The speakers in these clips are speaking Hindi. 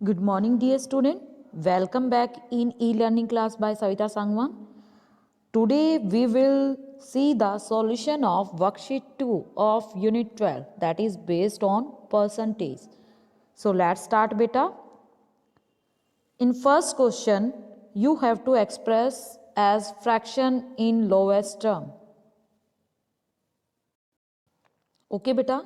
Good morning, dear student. Welcome back in e-learning class by Savita Sangwan. Today we will see the solution of worksheet 2 of unit 12, that is based on percentage. So let's start, beta. In first question, you have to express as fraction in lowest term. Okay बेटा,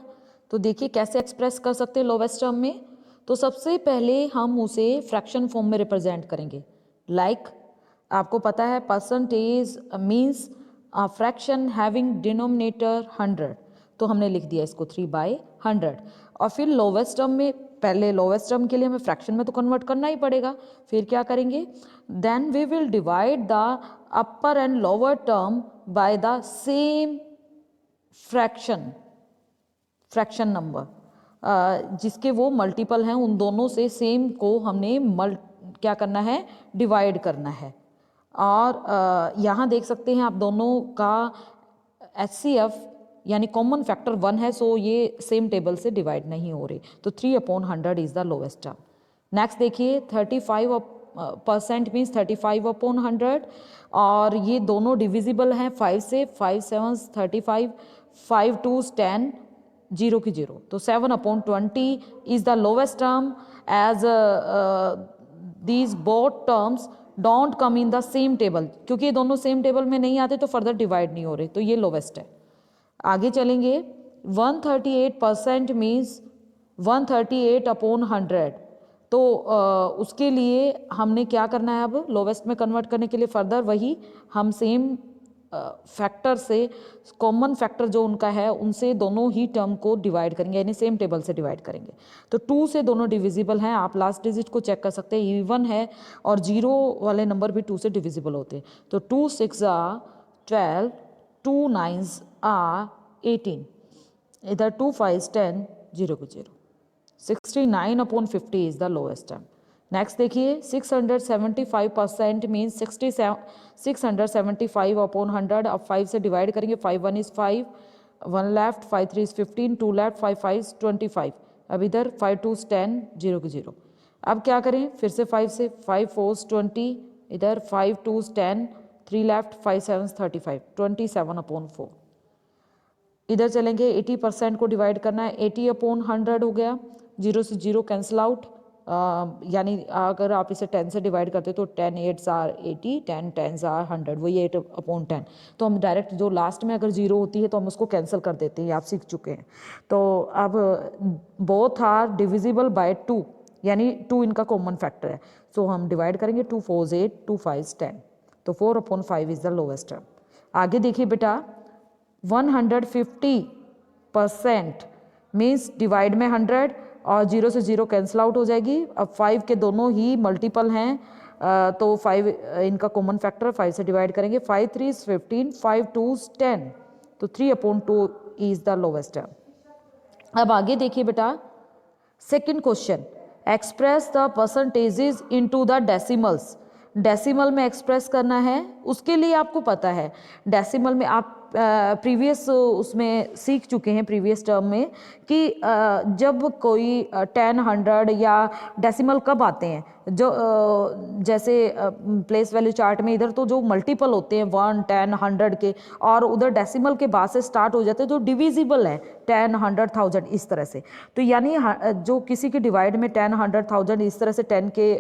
तो देखिए कैसे एक्सप्रेस कर सकते हैं लोवेस्ट टर्म में। तो सबसे पहले हम उसे फ्रैक्शन फॉर्म में रिप्रेजेंट करेंगे। लाइक आपको पता है percentage means fraction having denominator 100, तो हमने लिख दिया इसको 3/100। और फिर लोवेस्ट टर्म में पहले लोवेस्ट टर्म के लिए हमें फ्रैक्शन में तो कन्वर्ट करना ही पड़ेगा। फिर क्या करेंगे, then we will divide the upper and lower term by the same fraction number जिसके वो मल्टीपल हैं, उन दोनों से सेम को हमने क्या करना है, डिवाइड करना है। और यहाँ देख सकते हैं आप दोनों का HCF यानी कॉमन फैक्टर 1 है, सो ये सेम टेबल से डिवाइड नहीं हो रहे, तो 3/100 is the lowest term. Next देखिए 35% मीन्स 35/100, और ये दोनों डिविजिबल हैं 5 से, 5 7 35, 5 2 10, 0 की 0, तो 7/20 is the lowest term as these both terms don't come in the same table, क्योंकि ये दोनों सेम टेबल में नहीं आते तो फर्दर डिवाइड नहीं हो रहे, तो ये लोवेस्ट है। आगे चलेंगे 138% मीन्स 138/100, तो उसके लिए हमने क्या करना है, अब लोवेस्ट में कन्वर्ट करने के लिए फर्दर वही हम सेम फैक्टर से, कॉमन फैक्टर जो उनका है उनसे दोनों ही टर्म को डिवाइड करेंगे, यानी सेम टेबल से डिवाइड करेंगे। तो 2 से दोनों डिविजिबल हैं, आप लास्ट डिजिट को चेक कर सकते हैं, इवन है और 0 वाले नंबर भी 2 से डिविजिबल होते हैं। तो 2 6 12, 2 9 18, इधर 2 5 10, 0 की 0, 69/50 is the lowest term. Next देखिए 675% मीन्स 675/100, अब 5 से डिवाइड करेंगे, 5 1 इज 5, 1 लेफ्ट, 5 3 इज 15, 2 लेफ्ट, 5 5 25, अब इधर 5 2 10, 0 की 0। अब क्या करें, फिर से 5 से, 5 4 20, इधर 5 2 10, 3 लेफ्ट, 5 7 35, 27/4। इधर चलेंगे 80% को डिवाइड करना है, 80/100 हो गया, 0 से 0 कैंसिल आउट, यानी अगर आप इसे 10 से डिवाइड करते तो 10 8s are 80, 10 10s are 100, वही 8/10। तो हम डायरेक्ट जो लास्ट में अगर 0 होती है तो हम उसको कैंसिल कर देते हैं, आप सीख चुके हैं। तो अब बोथ आर डिविजिबल बाय 2, यानी 2 इनका कॉमन फैक्टर है, सो हम डिवाइड करेंगे, 2 4 8, 2 5 10, तो 4/5 इज द लोवेस्ट टर्म। आगे देखिए बेटा 150% मीन्स डिवाइड में 100 और 0 से 0 कैंसिल आउट हो जाएगी। अब 5 के दोनों ही मल्टीपल हैं, तो 5 इनका कॉमन फैक्टर, 5 से डिवाइड करेंगे, 5 3 15, 5 2 10, तो 3/2 इज द लोवेस्ट टर्म। अब आगे देखिए बेटा second question, express the percentages into the decimals. Decimal में एक्सप्रेस करना है, उसके लिए आपको पता है डेसिमल में आप प्रीवियस उसमें सीख चुके हैं, प्रीवियस टर्म में, कि जब कोई 10 100 या डेसिमल कब आते हैं, जो जैसे प्लेस वैल्यू चार्ट में इधर तो जो मल्टीपल होते हैं 1 10 100 के, और उधर डेसिमल के बाद से स्टार्ट हो जाते हैं जो डिविजिबल है 10 100 1000 इस तरह से। तो यानी जो किसी के डिवाइड में 10 100 1000 इस तरह से 10 के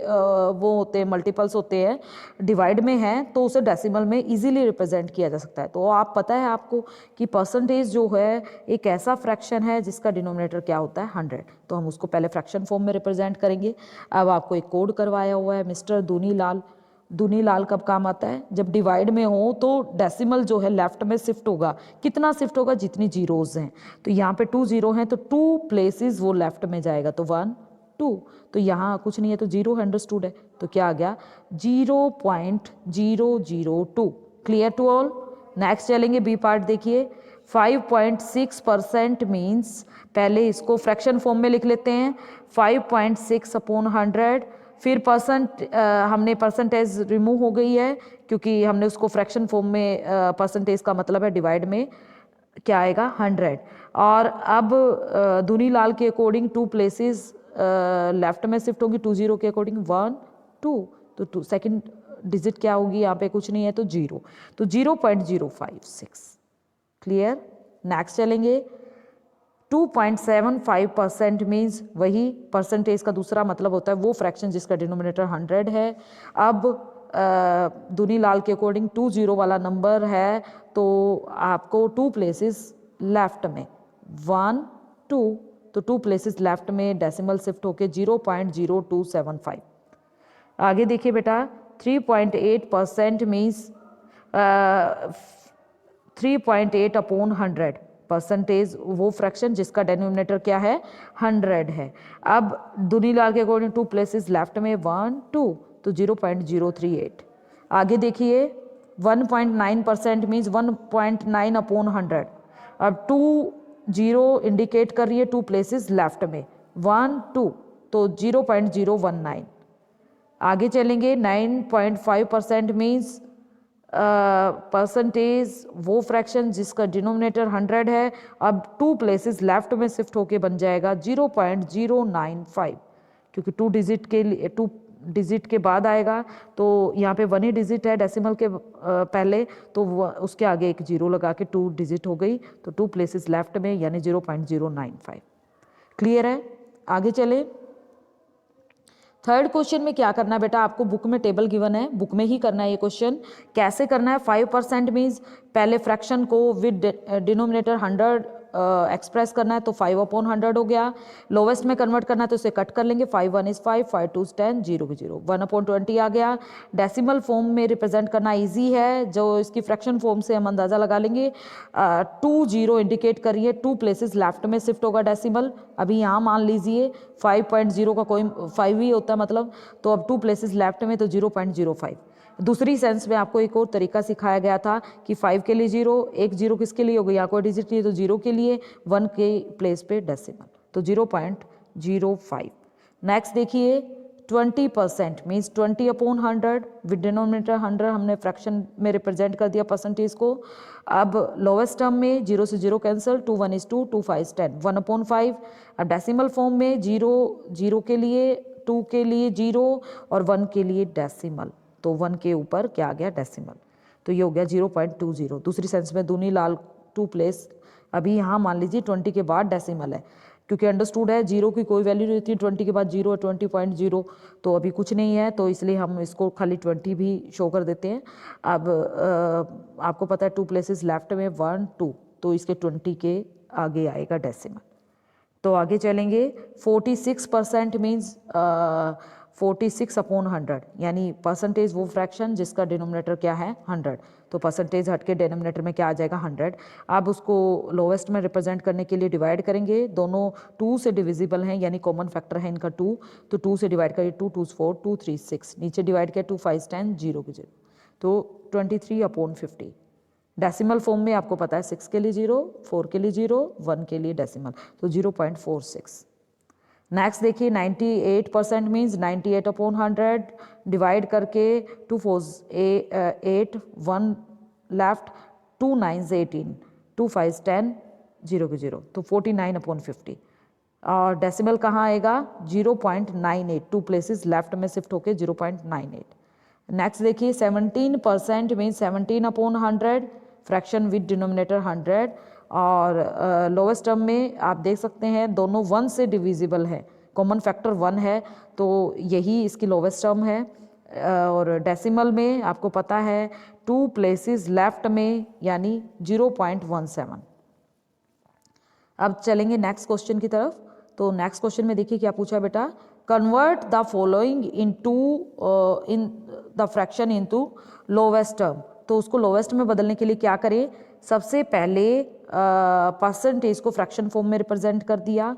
वो होते हैं, मल्टीपल्स होते हैं, डिवाइड में हैं, तो उसे डेसिमल में इजीली रिप्रेजेंट किया जा सकता है। तो आप पता है आपको कि परसेंटेज जो है एक ऐसा फ्रैक्शन है जिसका डिनोमिनेटर क्या होता है 100, तो हम उसको पहले फ्रैक्शन फॉर्म में रिप्रेजेंट करेंगे। अब आपको एक कोड करवाया हुआ है मिस्टर दूनीलाल कब काम आता है, जब डिवाइड में हो तो डेसिमल जो है लेफ्ट में शिफ्ट होगा, कितना शिफ्ट होगा, जितनी जीरोज हैं, तो यहाँ पे 2 0 हैं तो 2 प्लेसेस वो लेफ्ट में जाएगा, तो 1 2, तो यहाँ कुछ नहीं है तो 0 अंडरस्टूड है, तो क्या आ गया 0.002। Clear to all. नेक्स्ट चलेंगे बी पार्ट, देखिए 5.6% मीन्स, पहले इसको फ्रैक्शन फॉर्म में लिख लेते हैं, 5.6/100, फिर हमने परसेंटेज रिमूव हो गई है क्योंकि हमने उसको फ्रैक्शन फॉर्म में, परसेंटेज का मतलब है डिवाइड में क्या आएगा 100। और अब दूनीलाल के अकॉर्डिंग 2 प्लेसेस लेफ्ट में शिफ्ट होगी 2 0 के अकॉर्डिंग 1 2, तो 2 सेकेंड डिजिट क्या होगी, यहाँ पे कुछ नहीं है तो 0, तो 0.056। क्लियर। नेक्स्ट चलेंगे 2.75% मीन्स वही परसेंटेज का दूसरा मतलब होता है वो फ्रैक्शन जिसका डिनोमिनेटर 100 है। अब दुनी लाल के अकॉर्डिंग 2 0 वाला नंबर है तो आपको 2 प्लेसेस लेफ्ट में 1 2, तो 2 प्लेसेस लेफ्ट में डेसिमल शिफ्ट होके 0.0275। आगे देखिए बेटा 3.8% मीन्स 3.8 अपॉन 100 परसेंटेज वो फ्रैक्शन जिसका डेनोमिनेटर क्या है 100 है। अब दुनी लाल के अकॉर्डिंग 2 प्लेसेस लेफ्ट में 1 2, तो 0.038। आगे देखिए 1.9% मीन्स 1.9 अपॉन 100। अब 2 0 इंडिकेट कर रही है 2 प्लेसेस लेफ्ट में 1 2, तो 0.019। आगे चलेंगे 9.5% मीन्स परसेंटेज वो फ्रैक्शन जिसका डिनोमिनेटर 100 है। अब 2 प्लेसेस लेफ्ट में शिफ्ट होके बन जाएगा 0.095, क्योंकि 2 डिजिट के लिए 2 डिजिट के बाद आएगा तो यहाँ पे 1 ही डिजिट है डेसिमल के पहले, तो उसके आगे एक 0 लगा के 2 डिजिट हो गई, तो 2 प्लेसेस लेफ्ट में यानी 0.095। क्लियर है। आगे चले थर्ड क्वेश्चन में क्या करना है बेटा, आपको बुक में टेबल गिवन है, बुक में ही करना है ये क्वेश्चन। कैसे करना है 5% मीन्स पहले फ्रैक्शन को विद डिनोमिनेटर 100 एक्सप्रेस करना है तो 5 अपॉन 100 हो गया। लोवेस्ट में कन्वर्ट करना है तो इसे कट कर लेंगे 5 1 इज 5 5 2 10 0 की 0 1 अपॉन 20 आ गया। डेसिमल फॉर्म में रिप्रेजेंट करना इजी है, जो इसकी फ्रैक्शन फॉर्म से हम अंदाज़ा लगा लेंगे। 2 0 इंडिकेट करिए 2 प्लेसेस लेफ्ट में शिफ्ट होगा डेसिमल। अभी यहाँ मान लीजिए 5.0 का कोई 5 ही होता है मतलब, तो अब 2 प्लेसेस लेफ्ट में तो 0.05। दूसरी सेंस में आपको एक और तरीका सिखाया गया था कि 5 के लिए 0, एक 0 किसके लिए हो गई, यहाँ कोई डिजिट नहीं है तो 0 के लिए, 1 के प्लेस पे डेसिमल, तो 0.05। नेक्स्ट देखिए 20% मीन्स 20 अपॉन 100 विद डिनोमिनेटर 100 हमने फ्रैक्शन में रिप्रेजेंट कर दिया परसेंटेज को। अब लोवेस्ट टर्म में 0 से 0 कैंसिल, 2 1 इज 2 2 5 इज 10 1 अपॉन 5। अब डेसिमल फॉर्म में 0 0 के लिए, 2 के लिए 0 और 1 के लिए डेसिमल, तो 1 के ऊपर क्या आ गया डेसिमल, तो ये हो गया 0.20। दूसरी सेंस में दूनी लाल 2 प्लेस, अभी यहाँ मान लीजिए 20 के बाद डेसिमल है, क्योंकि अंडरस्टूड है 0 की कोई वैल्यू नहीं होती, 20 के बाद 0 है 20.0, तो अभी कुछ नहीं है, तो इसलिए हम इसको खाली 20 भी शो कर देते हैं। अब आपको पता है 2 प्लेसेस लेफ्ट में 1 2, तो इसके 20 के आगे आएगा डेसिमल। तो आगे चलेंगे 46% मीन्स 46 अपॉन 100 यानी परसेंटेज वो फ्रैक्शन जिसका डिनोमिनेटर क्या है 100, तो परसेंटेज हट के डिनोमिनेटर में क्या आ जाएगा 100। अब उसको लोवेस्ट में रिप्रेजेंट करने के लिए डिवाइड करेंगे, दोनों 2 से डिविजिबल हैं यानी कॉमन फैक्टर है इनका 2, तो 2 से डिवाइड करिए 2 2 4 2 3 6, नीचे डिवाइड किया 2 5 10 0 की 0, तो 23 अपॉन 50। डेसिमल फॉर्म में आपको पता है 6 के लिए 0, 4 के लिए 0, 1 के लिए डेसिमल, तो 0.46। नेक्स्ट देखिए 98% मीन्स 98 अपॉन 100 डिवाइड करके 2 4 8 1 लेफ्ट, 2 9 18 2 5 10 0 की 0, तो 49 अपॉन 50। और डेसिमल कहाँ आएगा 0.98, 2 प्लेसेस लेफ्ट में शिफ्ट होके 0.98। नेक्स्ट देखिए 17% means 17 upon 100 fraction with denominator 100, और लोवेस्ट टर्म में आप देख सकते हैं दोनों 1 से डिविजिबल है, कॉमन फैक्टर 1 है, तो यही इसकी लोवेस्ट टर्म है। और डेसिमल में आपको पता है 2 प्लेसेस लेफ्ट में यानी 0.17। अब चलेंगे नेक्स्ट क्वेश्चन की तरफ। तो नेक्स्ट क्वेश्चन में देखिए क्या पूछा बेटा, convert the following into in the fraction into lowest term. तो उसको लोवेस्ट में बदलने के लिए क्या करें, सबसे पहले परसेंटेज को फ्रैक्शन फॉर्म में रिप्रेजेंट कर दिया,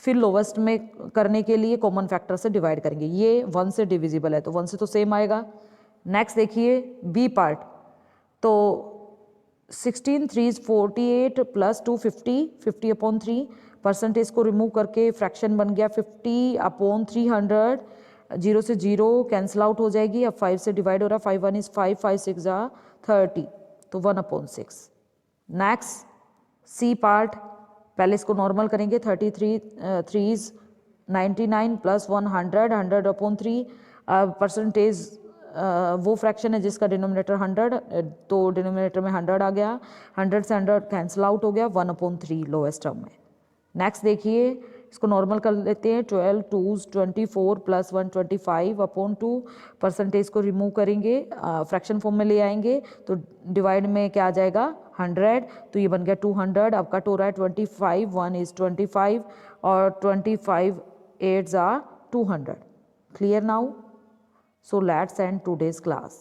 फिर लोवेस्ट में करने के लिए कॉमन फैक्टर से डिवाइड करेंगे, ये 1 से डिविजिबल है तो 1 से तो सेम आएगा। नेक्स्ट देखिए बी पार्ट, तो 16 3 48 प्लस 2 50 50 अपॉन 3, परसेंटेज को रिमूव करके फ्रैक्शन बन गया 50 अपॉन 300, 0 से 0 कैंसिल आउट हो जाएगी, अब 5 से डिवाइड हो रहा है, 5 1 इज 5 5 6 जा 30, तो 1 अपॉन 6। नेक्स्ट सी पार्ट, पहले इसको नॉर्मल करेंगे 33 3s 99 प्लस 100, 100/3 परसेंटेज वो फ्रैक्शन है जिसका डिनोमिनेटर 100, तो डिनोमिनेटर में 100 आ गया, 100 से 100 कैंसिल आउट हो गया, 1/3 लोएस्ट टर्म में। नेक्स्ट देखिए, इसको नॉर्मल कर लेते हैं, 12 2s 24 प्लस 125/2 परसेंटेज को रिमूव करेंगे, फ्रैक्शन फॉर्म में ले आएंगे तो डिवाइड में क्या आ जाएगा 100, तो ये बन गया 200। अब कट हो रहा है 25, 1 is 25 और 25 8s are 200। Clear now? So let's end today's class.